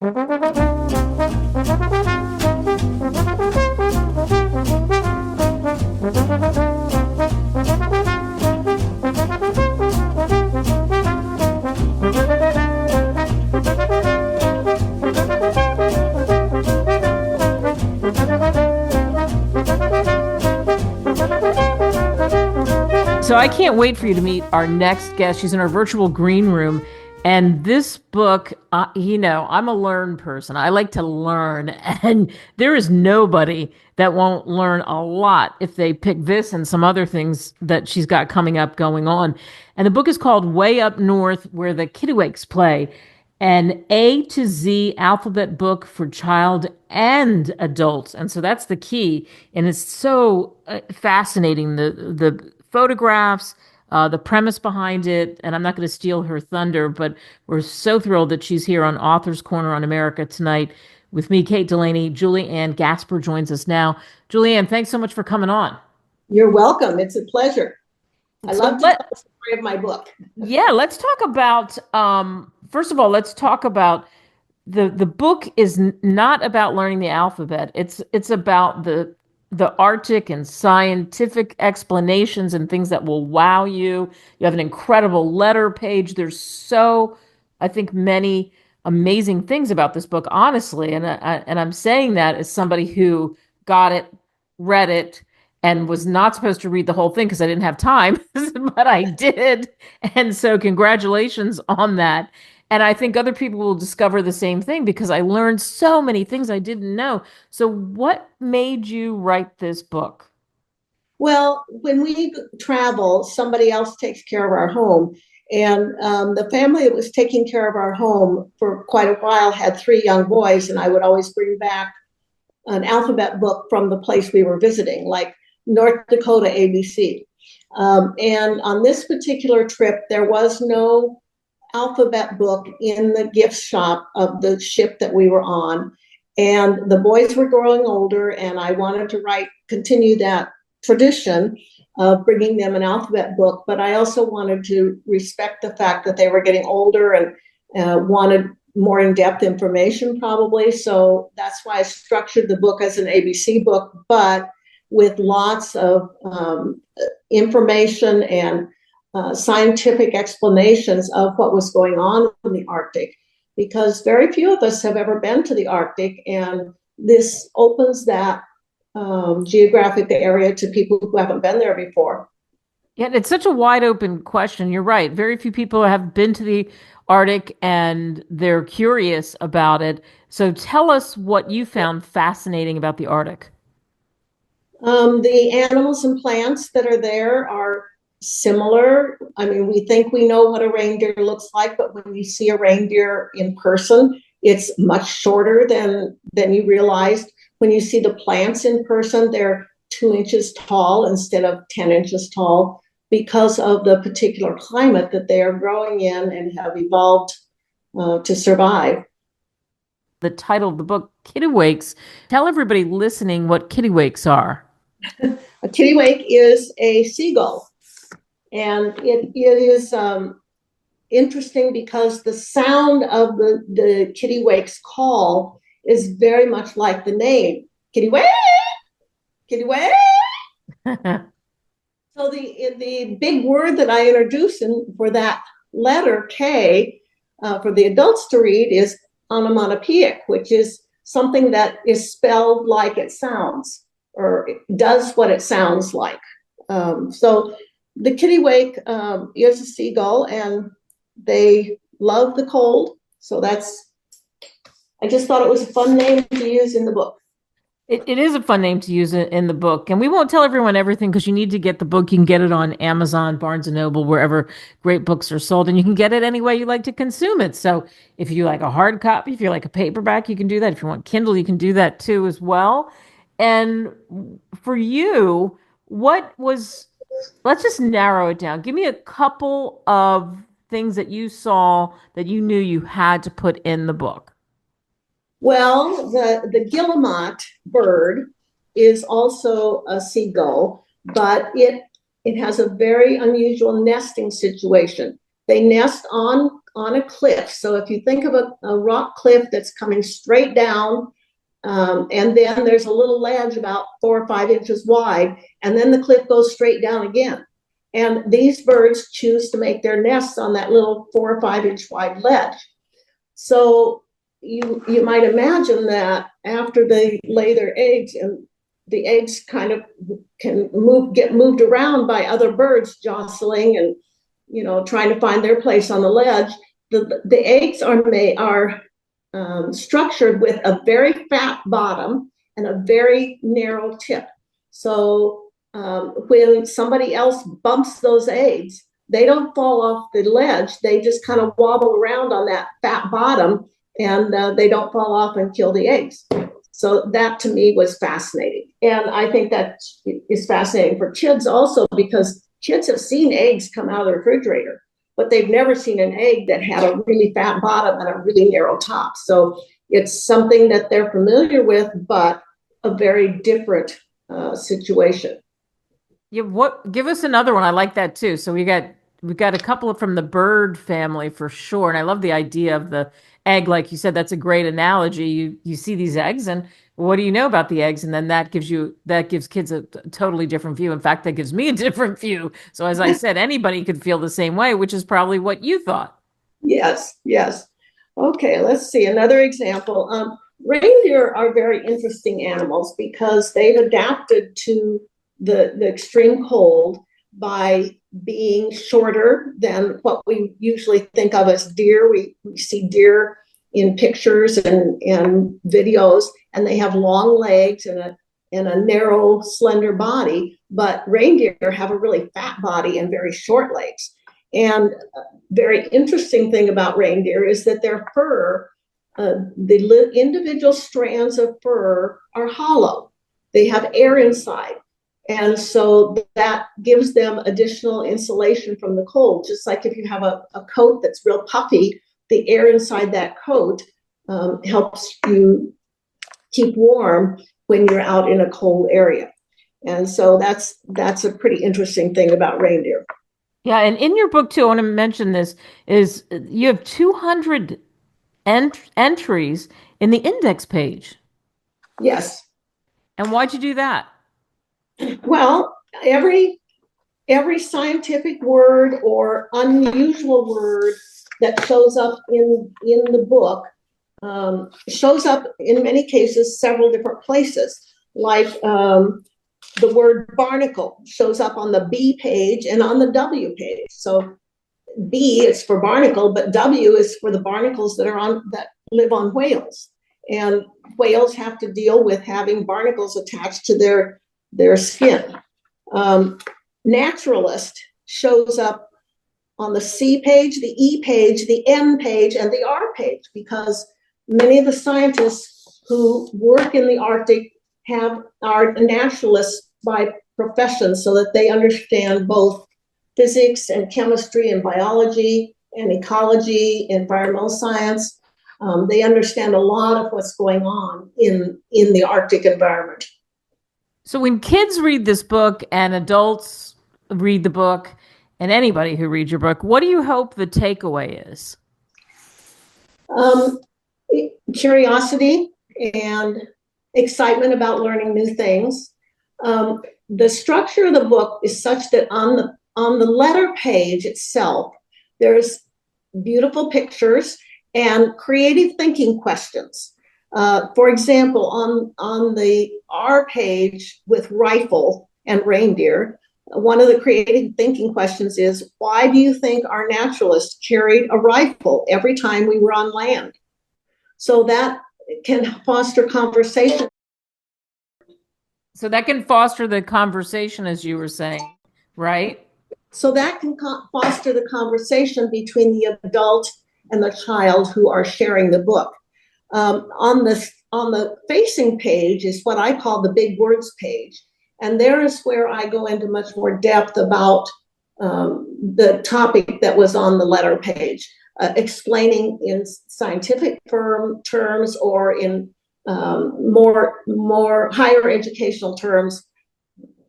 So I can't wait for you to meet our next guest. She's in our virtual green room. And this book, I'm a learn person. I like to learn. And there is nobody that won't learn a lot if they pick this and some other things that she's got coming up going on. And the book is called Way Up North, Where the Kittiwakes Play, an A to Z alphabet book for child and adults. And so that's the key. And it's so fascinating. The photographs, the premise behind it, and I'm not going to steal her thunder, but we're so thrilled that she's here on Author's Corner on America tonight with me, Kate Delaney. Juli-Ann Gasper joins us now. Juli-Ann, thanks so much for coming on. You're welcome. It's a pleasure. I love to tell the story of my book. Yeah, let's talk about, first of all, let's talk about the book is not about learning the alphabet. It's about the Arctic and scientific explanations and things that will wow you. You have an incredible letter page. There's I think, many amazing things about this book, honestly. And I'm saying that as somebody who got it, read it, and was not supposed to read the whole thing because I didn't have time, but I did. And so congratulations on that. And I think other people will discover the same thing because I learned so many things I didn't know. So what made you write this book? Well, when we travel, somebody else takes care of our home. And the family that was taking care of our home for quite a while had 3 young boys. And I would always bring back an alphabet book from the place we were visiting, like North Dakota ABC. And on this particular trip, there was no alphabet book in the gift shop of the ship that we were on. And the boys were growing older, and I wanted to continue that tradition of bringing them an alphabet book. But I also wanted to respect the fact that they were getting older and wanted more in-depth information probably. So that's why I structured the book as an ABC book, but with lots of information and scientific explanations of what was going on in the Arctic, because very few of us have ever been to the Arctic, and this opens that geographic area to people who haven't been there before. Yeah, it's such a wide open question. You're right. Very few people have been to the Arctic and they're curious about it. So tell us what you found fascinating about the Arctic. The animals and plants that are there are similar. I mean, we think we know what a reindeer looks like, but when you see a reindeer in person, it's much shorter than you realized. When you see the plants in person, they're 2 inches tall instead of 10 inches tall because of the particular climate that they are growing in and have evolved to survive. The title of the book, Kittiwakes. Tell everybody listening what kittiwakes are. A kittiwake is a seagull. And it is interesting because the sound of the kittiwake's call is very much like the name, kittiwake, kittiwake. So the big word that I introduced for that letter K for the adults to read is onomatopoeic, which is something that is spelled like it sounds or does what it sounds like. So the kittiwake is a seagull, and they love the cold. So I just thought it was a fun name to use in the book. It is a fun name to use in the book. And we won't tell everyone everything because you need to get the book. You can get it on Amazon, Barnes & Noble, wherever great books are sold. And you can get it any way you like to consume it. So if you like a hard copy, if you like a paperback, you can do that. If you want Kindle, you can do that too as well. And for you, let's just narrow it down. Give me a couple of things that you saw that you knew you had to put in the book. Well, the guillemot bird is also a seagull, but it has a very unusual nesting situation. They nest on on a cliff. So if you think of a rock cliff that's coming straight down, and then there's a little ledge about 4 or 5 inches wide, and then the cliff goes straight down again. And these birds choose to make their nests on that little 4 or 5 inch wide ledge. So you might imagine that after they lay their eggs, and the eggs kind of can get moved around by other birds jostling and trying to find their place on the ledge. The eggs are structured with a very fat bottom and a very narrow tip. So when somebody else bumps those eggs, they don't fall off the ledge. They just kind of wobble around on that fat bottom, and they don't fall off and kill the eggs. So that to me was fascinating. And I think that is fascinating for kids also, because kids have seen eggs come out of the refrigerator, but they've never seen an egg that had a really fat bottom and a really narrow top. So it's something that they're familiar with, but a very different situation. Yeah, give us another one. I like that too. So we've got a couple from the bird family for sure. And I love the idea of the egg. Like you said, that's a great analogy. You see these eggs, and what do you know about the eggs? And then that gives kids a totally different view. In fact, that gives me a different view. So as I said, anybody could feel the same way, which is probably what you thought. Yes. Okay, let's see another example. Reindeer are very interesting animals because they've adapted to the extreme cold by being shorter than what we usually think of as deer. We see deer in pictures and videos, and they have long legs and a narrow, slender body. But reindeer have a really fat body and very short legs. And a very interesting thing about reindeer is that their fur, the individual strands of fur are hollow. They have air inside. And so that gives them additional insulation from the cold. Just like if you have a coat that's real puffy, the air inside that coat helps you keep warm when you're out in a cold area. And so that's a pretty interesting thing about reindeer. Yeah, and in your book too, I want to mention this, is you have 200 entries in the index page. Yes. And why'd you do that? Well, every scientific word or unusual word that shows up in the book shows up in many cases several different places. Like the word barnacle shows up on the B page and on the W page. So B is for barnacle, but W is for the barnacles that live on whales. And whales have to deal with having barnacles attached to their skin. Naturalist shows up on the C page, the E page, the N page, and the R page, because many of the scientists who work in the Arctic are naturalists by profession, so that they understand both physics and chemistry and biology and ecology, environmental science. They understand a lot of what's going on in the Arctic environment. So when kids read this book and adults read the book and anybody who reads your book, what do you hope the takeaway is? Curiosity and excitement about learning new things. The structure of the book is such that on the letter page itself, there's beautiful pictures and creative thinking questions. For example, on the R page with rifle and reindeer, one of the creative thinking questions is, why do you think our naturalists carried a rifle every time we were on land? So that can foster conversation. So that can foster the conversation, as you were saying, right? So that can foster the conversation between the adult and the child who are sharing the book. On the facing page is what I call the big words page. And there is where I go into much more depth about the topic that was on the letter page, explaining in scientific terms or in more higher educational terms.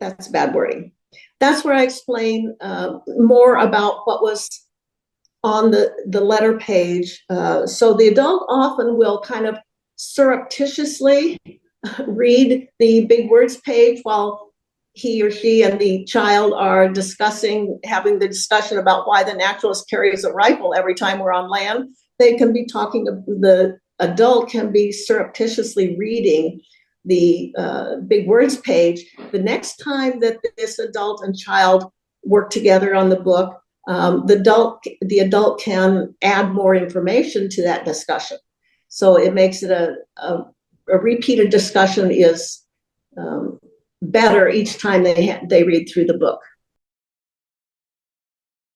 That's bad wording. That's where I explain more about what was on the letter page. So the adult often will kind of surreptitiously read the big words page while he or she and the child are having the discussion about why the naturalist carries a rifle every time we're on land. They can be talking, the adult can be surreptitiously reading the big words page. The next time that this adult and child work together on the book, the adult can add more information to that discussion. So it makes it a repeated discussion is better each time they read through the book.